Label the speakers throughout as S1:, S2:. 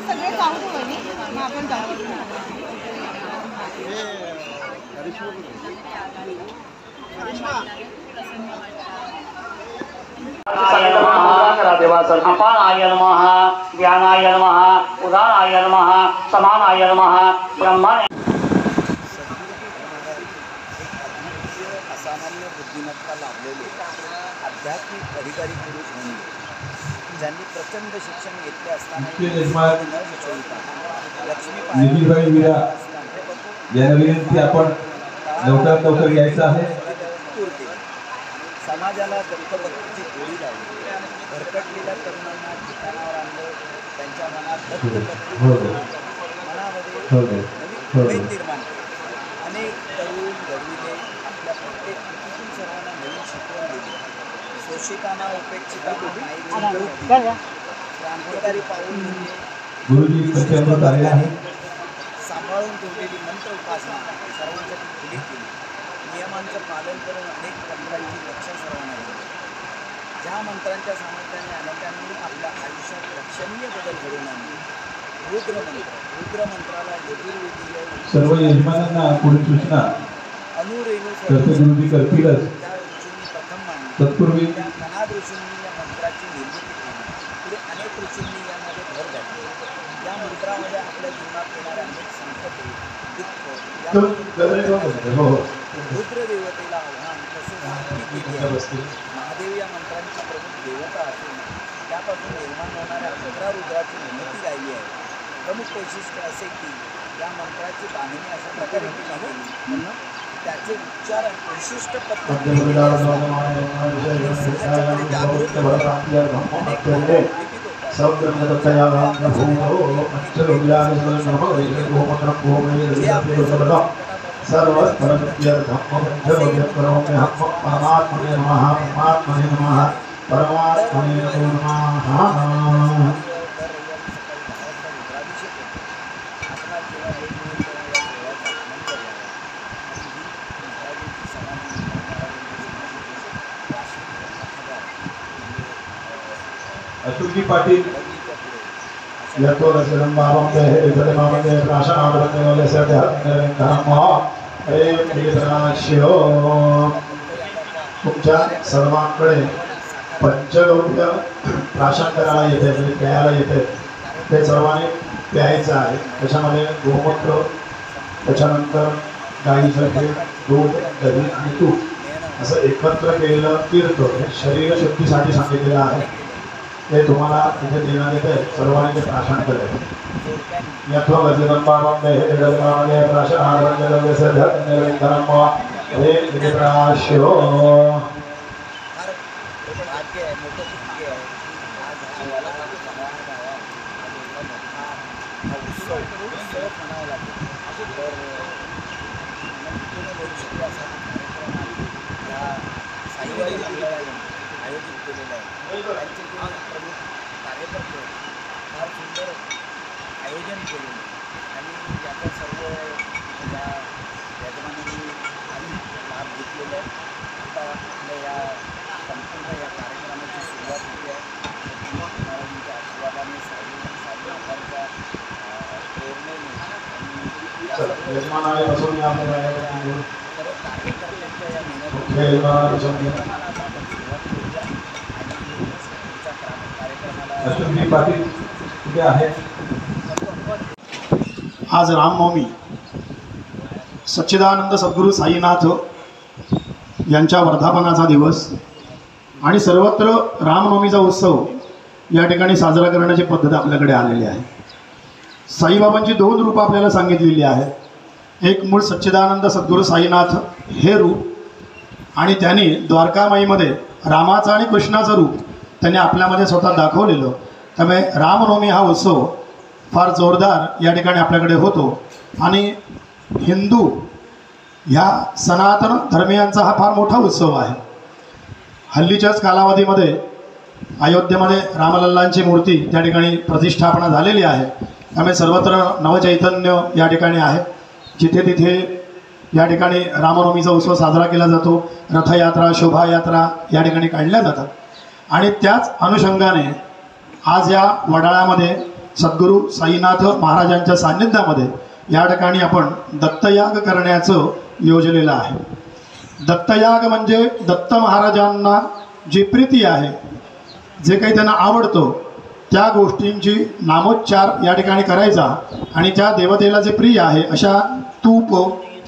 S1: सगळे जाऊ दे वहिनी, मग आपण जाऊ.
S2: अपानाय नमः, ज्ञानाय नमः, उदानाय नमः, समानाय नमः, ब्रह्मणे
S3: असामान्य बुद्धिमत्ता लाभलेले आध्यात्मिक अधिकारी पुरुष म्हणून ज्यांनी प्रचंड शिक्षण घेतले असताना
S4: निखिलभाई मीरा यांना विनंती, आपण लवकरात लवकर यायचं आहे.
S3: समाजाला दत्तभक्तीची गोडी लावली, भरकटलेल्या तरुणांना ठिकाणावर आणलं, त्यांच्या मनात दत्तभक्ती मनामध्ये नवीन निर्माण केले. अनेक तरुण घडविले आपल्या प्रत्येक कृतीतून सर्वांना नवीन शिकवण दिली. शोषितांना उपेक्षितांना क्रांतिकारी पाऊल म्हणजे
S4: गुरुजी
S3: सांभाळून ठेवलेली मंत्र उपासना सर्वांसाठी खुली केली. नियमांचं पालन करून अनेक मंत्रांची रक्षा सर्वांना केली. ज्या मंत्रांच्या सामर्थ्याने अनेकांनी आपल्या आयुष्यात लक्षणीय बदल घडवून आणले. रुद्र मंत्राला यजुर्वेदीय
S4: सर्व यजमानांना पुढील सूचना
S3: अनुरेणू
S4: गुरुजी करतीलच.
S3: त्या ऋषींनी प्रथम मांडली.
S4: तत्पूर्वी
S3: त्या कनाद ऋषींनी या मंत्राची निर्मिती केली. पुढे अनेक ऋषींनी यामध्ये भर घातली. या मंत्रामध्ये आपल्या जीवनात येणाऱ्या अनेक संकटे, दुःख, रुद्र देवतेला आव्हान तसेच मुक्ती केली आहे. महादेव या मंत्रांची प्रमुख देवता असून त्यापासून निर्माण होणाऱ्या 11 रुद्राची निर्मिती राहिली आहे. प्रमुख वैशिष्ट्य असे की या मंत्राची बांधणी अशा प्रकारे केली गेली, त्याचे उच्चार विशिष्ट पद्धतीने केले असतात. जागृत
S4: परमात्मने नमः, परमात्मने नमः, परमात्मने नमः. अशोकजी पाटील यातो रसनं बाबंदे हे बाबंदे प्राशनावरते वाले सध्या धर्म हे प्रियतराश्यो. तुमच्या सर्वांकडे पंचगौऱ्य प्राशन करायला येते, म्हणजे प्यायला येते, ते सर्वांनी प्यायचं आहे. त्याच्यामध्ये गोमूत्र, त्याच्यानंतर गाईचं तूप, दूध, दही आणि तूप असं एकत्र केलेलं तीर्थ हे शरीर शुद्धीसाठी सांगितलेलं आहे. ते तुम्हाला तिथे देण्यात येते. सर्वांनी ते प्राशन करायचं. यथो गजनं बाबंदे हे गजनामध्ये प्राशन आदरंजन धर्म हे विधिप्राश्यो.
S3: भाग्य आहे, मोठं भाग्य आहे. आज याला उत्सव म्हणावं लागेल. तर भविष्यात असा कार्यक्रम या साईबाई मंडळाने आयोजित केलेला आहे. त्यांचे जे प्रमुख कार्यकर्ते फार सुंदर आयोजन केलेलं आणि याचा सर्व या यजमानांनी लाभ घेतलेला आहे. आता आपल्या या संपूर्ण या कार्यक्रमाची सुरुवात होती आहे. महाराजांच्या आशीर्वादाने साईबाबांच्या प्रेरणेने सर्व कार्यकर्त्यांच्या या
S5: आज रामनवमी सच्चिदानंद सद्गुरू साईनाथ यांच्या वर्धापनाचा दिवस आणि सर्वत्र रामनवमीचा उत्सव या ठिकाणी साजरा करण्याची पद्धत आपल्याकडे आलेली आहे. साईबाबांची 2 रूपं आपल्याला सांगितलेली आहेत. एक मूळ सच्चिदानंद सद्गुरू साईनाथ हे रूप, आणि त्यांनी द्वारकामाईमध्ये रामाचं आणि कृष्णाचं रूप त्यांनी आपल्यामध्ये स्वतः दाखवलेलं. त्यामुळे रामनवमी हा उत्सव फार जोरदार या ठिकाणी आपल्याकडे होतो. आणि हिंदू ह्या सनातन धर्मियांचा हा फार मोठा उत्सव आहे. हल्लीच्याच कालावधीमध्ये अयोध्येमध्ये रामलल्लांची मूर्ती त्या ठिकाणी प्रतिष्ठापना झालेली आहे. त्यामुळे सर्वत्र नवचैतन्य या ठिकाणी आहे. जिथे तिथे या ठिकाणी रामनवमीचा उत्सव साजरा केला जातो. रथयात्रा, शोभायात्रा या ठिकाणी काढल्या जातात. आणि त्याच अनुषंगाने आज या वडाळ्यामध्ये सद्गुरू साईनाथ महाराजांच्या सान्निध्यामध्ये या ठिकाणी आपण दत्तयाग करण्याचं योजलेलं आहे. दत्तयाग म्हणजे दत्त महाराजांना जी प्रीती आहे, जे काही त्यांना आवडतं त्या गोष्टींची नामोच्चार या ठिकाणी करायचा आणि त्या देवतेला जे प्रिय आहे अशा तूप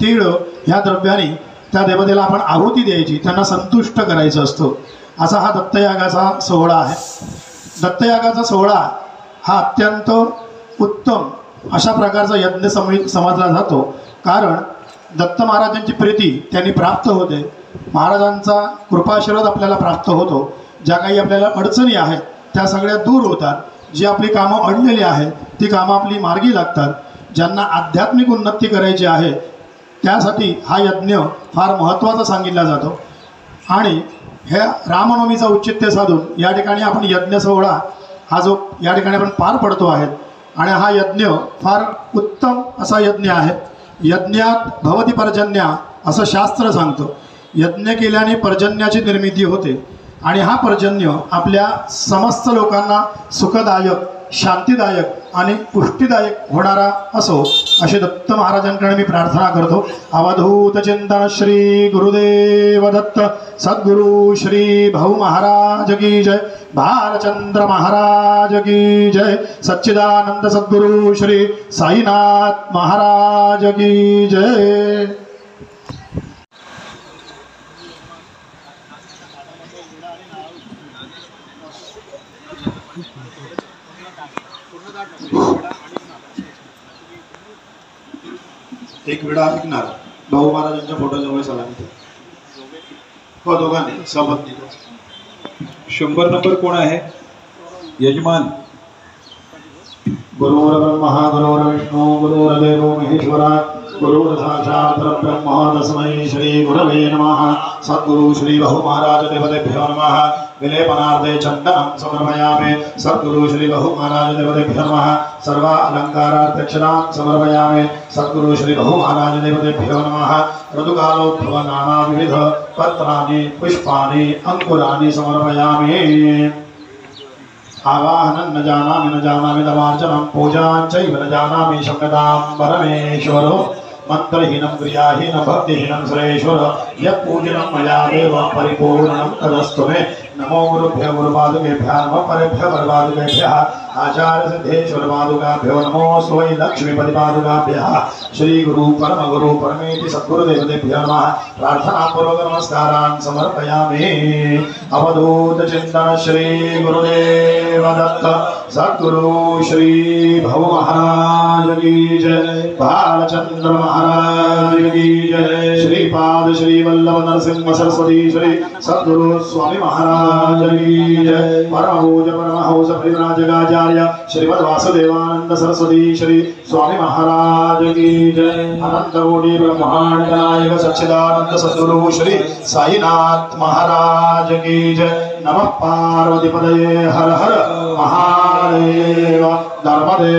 S5: तीळ ह्या द्रव्याने त्या देवतेला आपण आहुती द्यायची, त्यांना संतुष्ट करायचं असतं. असा हा दत्तयागाचा सोहळा आहे. दत्तयागाचा सोहळा हा अत्यंत उत्तम अशा प्रकारचा यज्ञ समजला जातो, कारण दत्त महाराजांची प्रीती त्यांनी प्राप्त होते, महाराजांचा कृपाशीर्वाद आपल्याला प्राप्त होतो. ज्या काही आपल्याला अडचणी आहेत त्या सगळ्या दूर होतात, जी आपली कामं अडलेली आहेत ती कामं आपली मार्गी लागतात. ज्यांना आध्यात्मिक उन्नती करायची आहे त्यासाठी हा यज्ञ फार महत्त्वाचा सांगितला जातो. आणि ह्या रामनवमीचा औचित्य साधून या ठिकाणी आपण यज्ञ सोहळा हा जो या ठिकाणी आपण पार पडतो आहे, आणि हा यज्ञ फार उत्तम असा यज्ञ आहे. यज्ञात भवती पर्जन्या असं शास्त्र सांगतं. यज्ञ केल्याने पर्जन्याची निर्मिती होते आणि हा पर्जन्य आपल्या समस्त लोकांना सुखदायक, शांतीदायक आणि पुष्टीदायक होणारा असो असे दत्त महाराजांकडे मी प्रार्थना करतो. अवधूत चिंतन श्री गुरुदेव दत्त सद्गुरु श्री भाऊ महाराज की जय, भालचंद्र महाराज की जय, सच्चिदानंद सद्गुरु श्री साईनाथ महाराज की जय. एक विडा ऐकणार भाऊ महाराजांच्या फोटोजवळ सलामी. हो, दोघांनी सोबत.
S6: 100 नंबर कोण आहे? यजमान.
S5: गुरुर् ब्रह्मा गुरुर् विष्णू गुरुर्देवो महेश्वरा गुरुर् साक्षात् परब्रह्म तस्मै श्री गुरवे नमः. सद्गुरु श्री बहु महाराज देवतेभ्यो नमः. विलेपनार्थे चन्दनं समर्पयामि. सद्गुरु श्री बहु महाराज देवतेभ्यो नमः. सर्व अलङ्कारार्थे क्षणां समर्पयामि. सद्गुरु श्री बहु महाराज देवतेभ्यो नमः. ऋतुकालोद्भव नानाविध पत्राणि पुष्पाणि अंकुराणि समर्पयामि. आवाहनं न जानामि दमार्चनं पूजां चैव न जानामि शम्यतां परमेश्वरो. मंत्रहीनं क्रियाहीनं भक्तिहीनं सुरेश्वर यत्पूजनं मया देव परिपूर्णं तदस्तु मे. नमो गुरुभ्यो गुरुपादुकेभ्यः नमः परेभ्यः परपादुकेभ्यः आचार्य सिद्धेश्वर पादुकाभ्यो नमो वै लक्ष्मीपति पादुकाभ्यः. श्री गुरु परम गुरु परमेति सद्गुरुदेवतेभ्यो नमः. प्रार्थनापूर्वक नमस्कारान् समर्पयामि. अवधूत चिंतन श्री गुरुदेव दत्त सद्गुरु श्री भव महाराज की जय, भालचंद्र महाराज की जय, श्रीपाद श्री वल्लभ नरसिंह सरस्वती श्री सद्गुरु स्वामी महाराज की जय. परमहंस परिव्राजकाचार्य श्रीमद् वासुदेवानंद सरस्वती श्री स्वामी महाराज की जय. अनंत कोटि ब्रह्मांड नायक सच्चिदानंद सद्गुरु श्री साईनाथ महाराज की जय. नमः पार्वती पदये हर हर महादेव. नर्मदे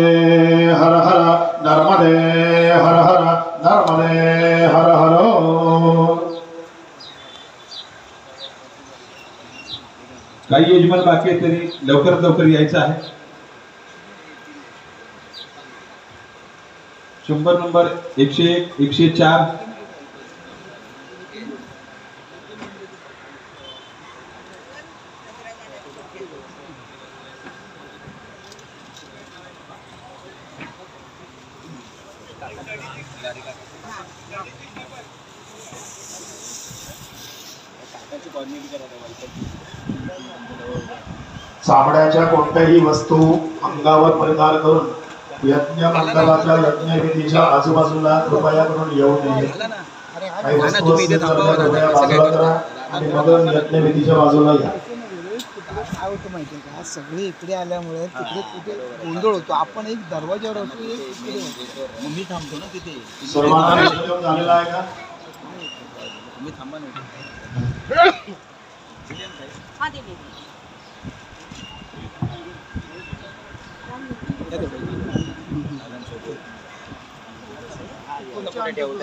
S5: हर हर नर्मदे हर हर नर्मदे हर हर.
S6: काही यजमान बाकी आहे तरी लवकरात लवकर यायचं आहे. 100 नंबर 101 104.
S5: चामड्याच्या कोणत्याही वस्तू अंगावर परिधान करून यज्ञ मंडपाच्या यज्ञविधीच्या आजूबाजूला कृपया करून येऊ नये. काही वस्तू असतील तर त्या कृपया बाजूला करा आणि मग यज्ञविधीच्या बाजूला या.
S3: काय होतं माहिती आहे का, सगळे इकडे आल्यामुळे तिकडे कुठे गोंधळ होतो. आपण एक दरवाज्यावर असतो, एक इकडे होतो. मी थांबतो ना तिथे.
S5: सर्वांना निवेदन झालेलं आहे का?
S3: मी थांबा नाही.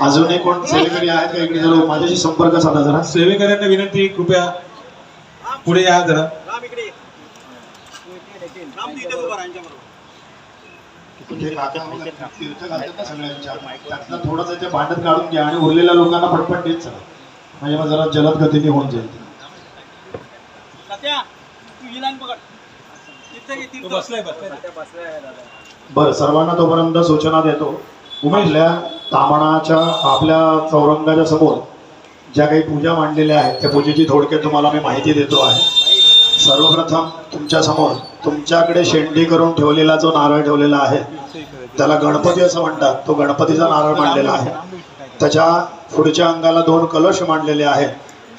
S5: अजूनही कोण सेवेकरी आहेत का? इकडे जरा माझ्याशी संपर्क साधा जरा.
S6: सेवेकऱ्यांना विनंती, कृपया पुढे या जरा.
S5: ते काका वगैरे तीर्थ घालतात ना सगळ्यांच्या, त्यातलं थोडंसं ते भांडत काढून घ्या आणि उरलेल्या लोकांना पटपट देत चला, म्हणजे मग जरा जलद गतीने होऊन जाईल. बरं, सर्वांना तोपर्यंत सूचना देतो. उमेशल्या तामणाच्या आपल्या चौरंगाच्या समोर ज्या काही पूजा मांडलेल्या आहेत त्या पूजेची थोडक्यात तुम्हाला मी माहिती देतो आहे. सर्वप्रथम तुमच्या समोर तुमच्याकडे शेंडी करून ठेवलेला जो नारळ ठेवलेला आहे त्याला गणपती असं म्हणतात. तो गणपतीचा नारळ मांडलेला आहे. त्याच्या पुढच्या अंगाला 2 कलश मांडलेले आहेत.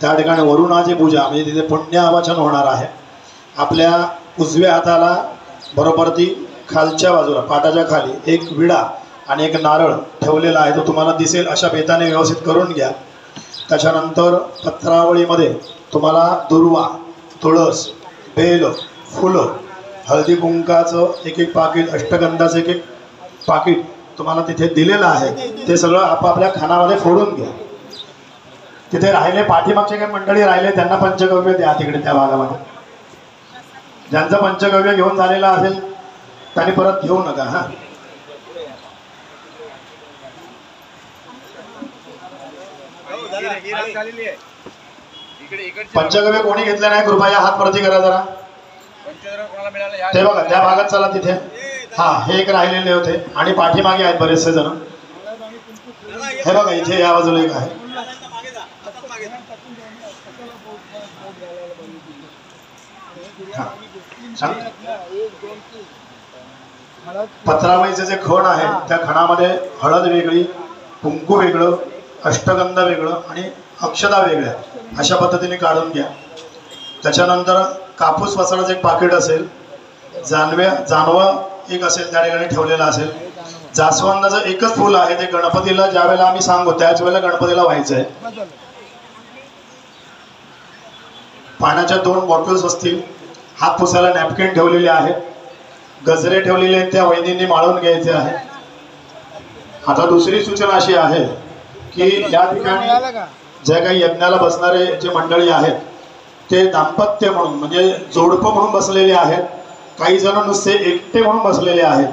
S5: त्या ठिकाणी वरुणाची पूजा म्हणजे तिथे पुण्यावाचन होणार आहे. आपल्या उजव्या हाताला बरोबर ती खालच्या बाजूला पाटाच्या खाली एक विडा आणि एक नारळ ठेवलेला आहे. तो तुम्हाला दिसेल अशा बेताने व्यवस्थित करून घ्या. त्याच्यानंतर पत्रावळीमध्ये तुम्हाला दुर्वा, तुळस, बेल, फुलं, हळदी कुंकाचं एक पाकिट, अष्टगंधाचं एक पाकिट तुम्हाला तिथे दिलेलं आहे. ते सगळं आपापल्या खानामध्ये फोडून घ्या. तिथे राहिले पाठीमागचे काही मंडळी राहिले त्यांना पंचगव्य द्या तिकडे त्या भागामध्ये. ज्यांचं पंचगव्य घेऊन झालेलं असेल त्यांनी परत घेऊ नका. हा, पंचगव्य कोणी घेतलं नाही कृपया हात वरती करा जरा. ते बघा त्या भागात चला तिथे. हा, हे एक राहिलेले होते आणि पाठीमागे आहेत बरेचसे जण. हे बघा इथे या बाजूला एक आहे. पत्रावळीचे जे खण आहे त्या खणामध्ये हळद वेगळी, कुंकू वेगळं, अष्टगंध वेगळं आणि अक्षता वेगळ्या अशा पद्धतीने काढून घ्या. त्याच्यानंतर कापूस वसाडाचं एक पाकिट असेल, जानवं एक असेल त्या ठिकाणी ठेवलेलं असेल. जास्वंदाचं एकच फुल आहे, ते गणपतीला ज्या वेळेला आम्ही सांगू त्याच वेळेला गणपतीला व्हायचं आहे. पाण्याच्या 2 बॉटल्स असतील. हात पुसायला नॅपकिन ठेवलेले आहेत. गजरे ठेवलेले आहेत, त्या वहिनींनी माळून घ्यायचे आहे. आता दुसरी सूचना अशी आहे की या ठिकाणी जे काही यज्ञाला बसणारे जे मंडळी आहेत ते दाम्पत्य म्हणून म्हणजे जोडपं म्हणून बसलेले आहेत. काही जण नुसते एकटे म्हणून बसलेले आहेत.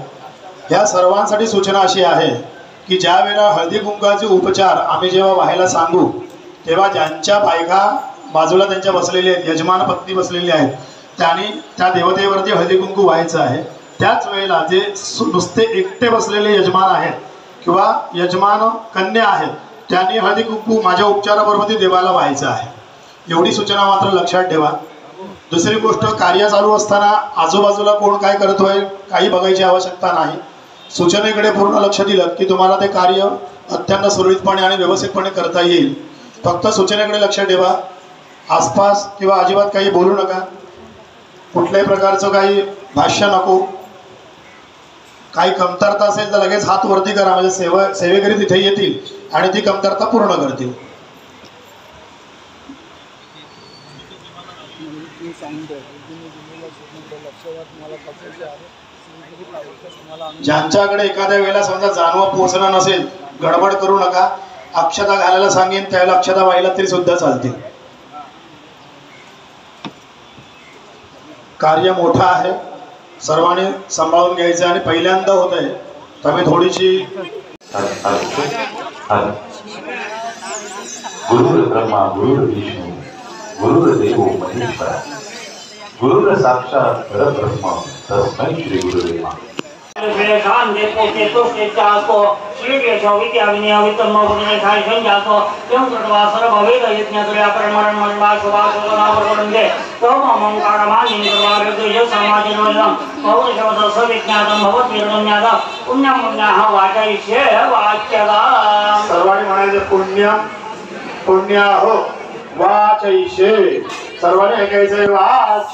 S5: ह्या सर्वांसाठी सूचना अशी आहे की ज्या वेळेला हळदी कुंकाचे उपचार आम्ही जेव्हा व्हायला सांगू तेव्हा ज्यांच्या बायका बाजूला त्यांच्या बसलेले आहेत, यजमान पत्नी बसलेली आहेत, त्यांनी त्या देवतेवरती हळदी कुंकू व्हायचं आहे. त्याच वेळेला जे नुसते एकटे बसलेले यजमान आहेत किंवा यजमान कन्या आहेत त्यांनी हळदी कुंकू माझ्या उपचाराबरोबर देवाला व्हायचं आहे. एवढी सूचना मात्र लक्षात ठेवा. दुसरी गोष्ट, कार्य चालू असताना आजूबाजूला कोण काय करतोय काही बघायची आवश्यकता नाही. सूचनेकडे पूर्ण लक्ष दिलं की तुम्हाला ते कार्य अत्यंत सुरळीतपणे आणि व्यवस्थितपणे करता येईल. फक्त सूचनेकडे लक्ष ठेवा. आसपास किंवा अजिबात काही बोलू नका. कुठल्याही प्रकारचं काही भाष्य नको. काही कमतरता असेल तर लगेच हात वरती करा, म्हणजे सेवेकरी तिथे येतील आणि ती कमतरता पूर्ण करतील. ज्यांच्याकडे एखाद्या वेळेला समजा जानवं पोहोचणं नसेल गडबड करू नका. अक्षता घालायला सांगेन त्यावेळेला अक्षता व्हायला तरी सुद्धा चालतील. कार्य मोठं आहे, सर्वांनी सांभाळून घ्यायचं आणि पहिल्यांदा होत आहे त्यामुळे थोडीशी.
S7: गुरुर् ब्रह्मा गुरुर्विष्णू गुरुर्देवो महेश्वरा गुरुर् साक्षात परब्रह्म तस्मै श्री गुरुवे नमः.
S5: सर्वांनी म्हणायचं पुण्य पुण्याहो वाचैषे. सर्वांनी ऐकायचंय वाच